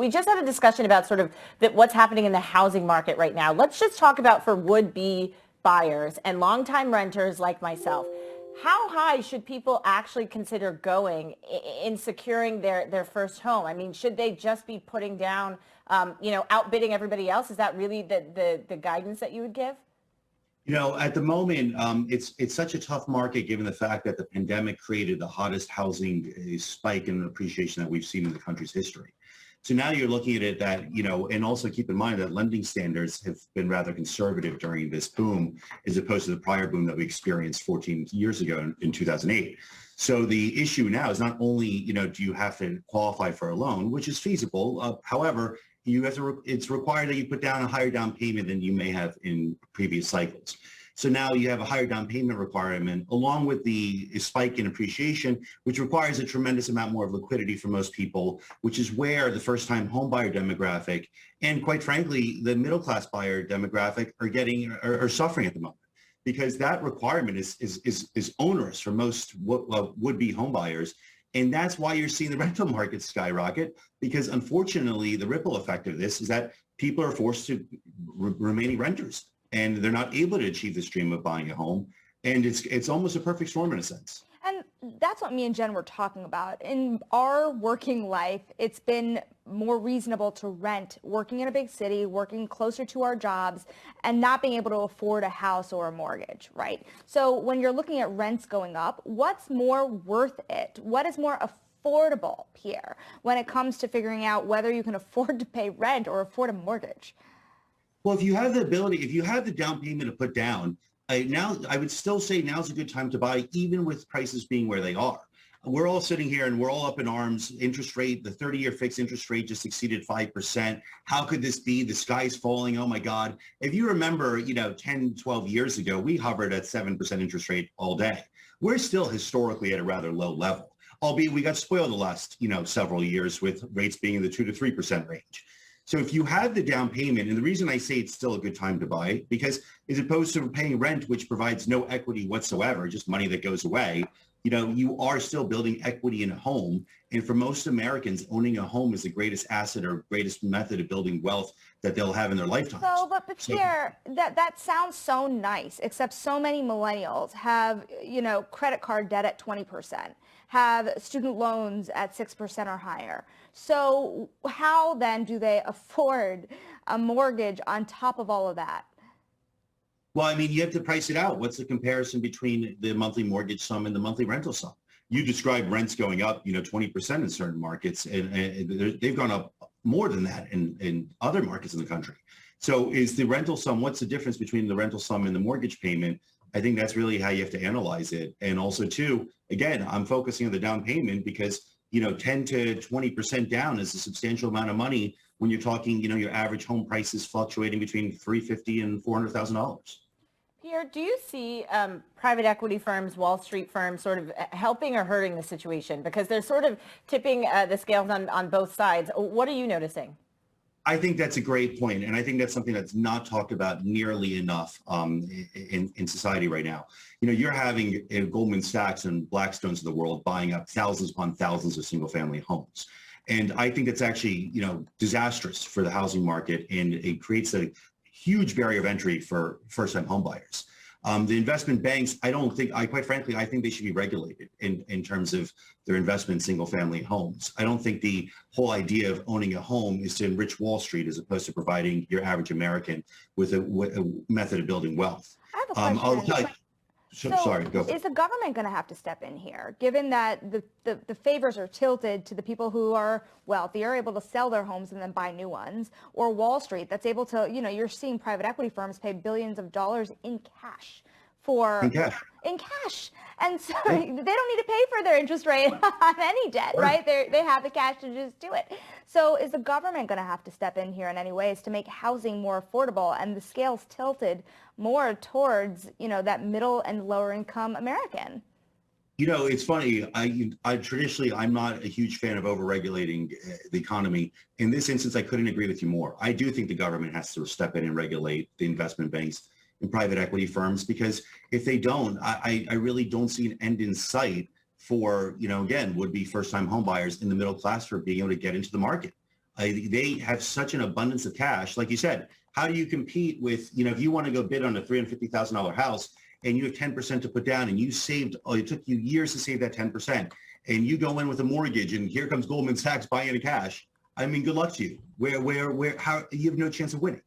we just had a discussion about sort of what's happening in the housing market right now. Let's just talk about for would-be buyers and longtime renters like myself. How high should people actually consider going in securing their first home? I mean, should they just be putting down, outbidding everybody else? Is that really the guidance that you would give? At the moment, it's such a tough market given the fact that the pandemic created the hottest housing spike in appreciation that we've seen in the country's history. So now you're looking at it that, and also keep in mind that lending standards have been rather conservative during this boom, as opposed to the prior boom that we experienced 14 years ago in 2008. So the issue now is not only, do you have to qualify for a loan, which is feasible. However, it's required that you put down a higher down payment than you may have in previous cycles. So now you have a higher down payment requirement along with the spike in appreciation, which requires a tremendous amount more of liquidity for most people, which is where the first-time home buyer demographic and, quite frankly, the middle-class buyer demographic are suffering at the moment, because that requirement is onerous for most would-be home buyers. And that's why you're seeing the rental market skyrocket, because unfortunately, the ripple effect of this is that people are forced to remain renters, and they're not able to achieve this dream of buying a home. And it's almost a perfect storm in a sense. And that's what me and Jen were talking about. In our working life, it's been more reasonable to rent, working in a big city, working closer to our jobs, and not being able to afford a house or a mortgage, right? So when you're looking at rents going up, what's more worth it? What is more affordable, Pierre, when it comes to figuring out whether you can afford to pay rent or afford a mortgage? Well, if you have the ability, if you have the down payment to put down, now I would still say now's a good time to buy, even with prices being where they are. We're all sitting here and we're all up in arms. Interest rate, the 30-year fixed interest rate just exceeded 5%. How could this be? The sky's falling. Oh my God. If you remember, 10, 12 years ago, we hovered at 7% interest rate all day. We're still historically at a rather low level, albeit we got spoiled the last, several years with rates being in the 2 to 3% range. So if you have the down payment, and the reason I say it's still a good time to buy, because as opposed to paying rent, which provides no equity whatsoever, just money that goes away, you are still building equity in a home. And for most Americans, owning a home is the greatest asset or greatest method of building wealth that they'll have in their lifetime. But Pierre, that sounds so nice, except so many millennials have, credit card debt at 20%, have student loans at 6% or higher. So how then do they afford a mortgage on top of all of that? Well, I mean, you have to price it out. What's the comparison between the monthly mortgage sum and the monthly rental sum? You described rents going up, 20% in certain markets, and they've gone up more than that in other markets in the country. So is the rental sum, what's the difference between the rental sum and the mortgage payment? I think that's really how you have to analyze it. And also, too, again, I'm focusing on the down payment because, 10 to 20% down is a substantial amount of money when you're talking, your average home prices fluctuating between $350,000 and $400,000. Pierre, do you see private equity firms, Wall Street firms sort of helping or hurting the situation? Because they're sort of tipping the scales on both sides. What are you noticing? I think that's a great point, and I think that's something that's not talked about nearly enough in society right now. You're having Goldman Sachs and Blackstones of the world buying up thousands upon thousands of single-family homes. And I think it's actually, disastrous for the housing market, and it creates a huge barrier of entry for first-time home buyers. The investment banks, quite frankly, I think they should be regulated in terms of their investment in single-family homes. I don't think the whole idea of owning a home is to enrich Wall Street as opposed to providing your average American with a method of building wealth. I have a question. Sorry, go. Is the government going to have to step in here, given that the favors are tilted to the people who are wealthy, are able to sell their homes and then buy new ones, or Wall Street that's able to, you're seeing private equity firms pay billions of dollars in cash in cash. And so they don't need to pay for their interest rate on any debt, right? They have the cash to just do it. So is the government going to have to step in here in any ways to make housing more affordable and the scales tilted more towards, that middle and lower income American? It's funny. I traditionally, I'm not a huge fan of overregulating the economy. In this instance, I couldn't agree with you more. I do think the government has to step in and regulate the investment banks and private equity firms, because if they don't, I really don't see an end in sight for, again, would-be first-time home buyers in the middle class for being able to get into the market. They have such an abundance of cash. Like you said, how do you compete with, if you want to go bid on a $350,000 house and you have 10% to put down and it took you years to save that 10%, and you go in with a mortgage and here comes Goldman Sachs buying in cash. I mean, good luck to you. How you have no chance of winning.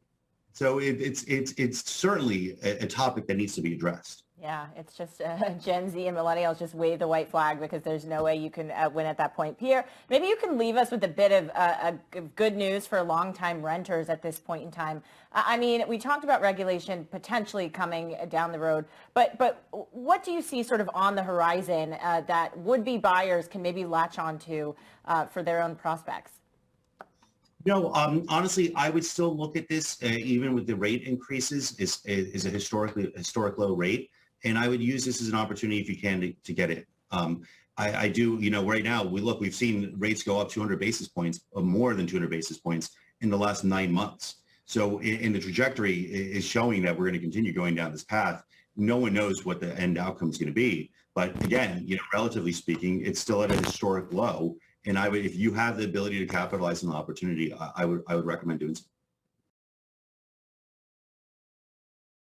So it's certainly a topic that needs to be addressed. Yeah, it's just Gen Z and millennials just wave the white flag because there's no way you can win at that point. Pierre, maybe you can leave us with a bit of good news for longtime renters at this point in time. I mean, we talked about regulation potentially coming down the road, but what do you see sort of on the horizon that would-be buyers can maybe latch onto for their own prospects? No, honestly, I would still look at this, even with the rate increases, is a historic low rate. And I would use this as an opportunity if you can to get it. I do, right now, we've seen rates go up 200 basis points, or more than 200 basis points in the last 9 months. So in the trajectory is showing that we're going to continue going down this path. No one knows what the end outcome is going to be. But again, relatively speaking, it's still at a historic low. And if you have the ability to capitalize on the opportunity, I would recommend doing so.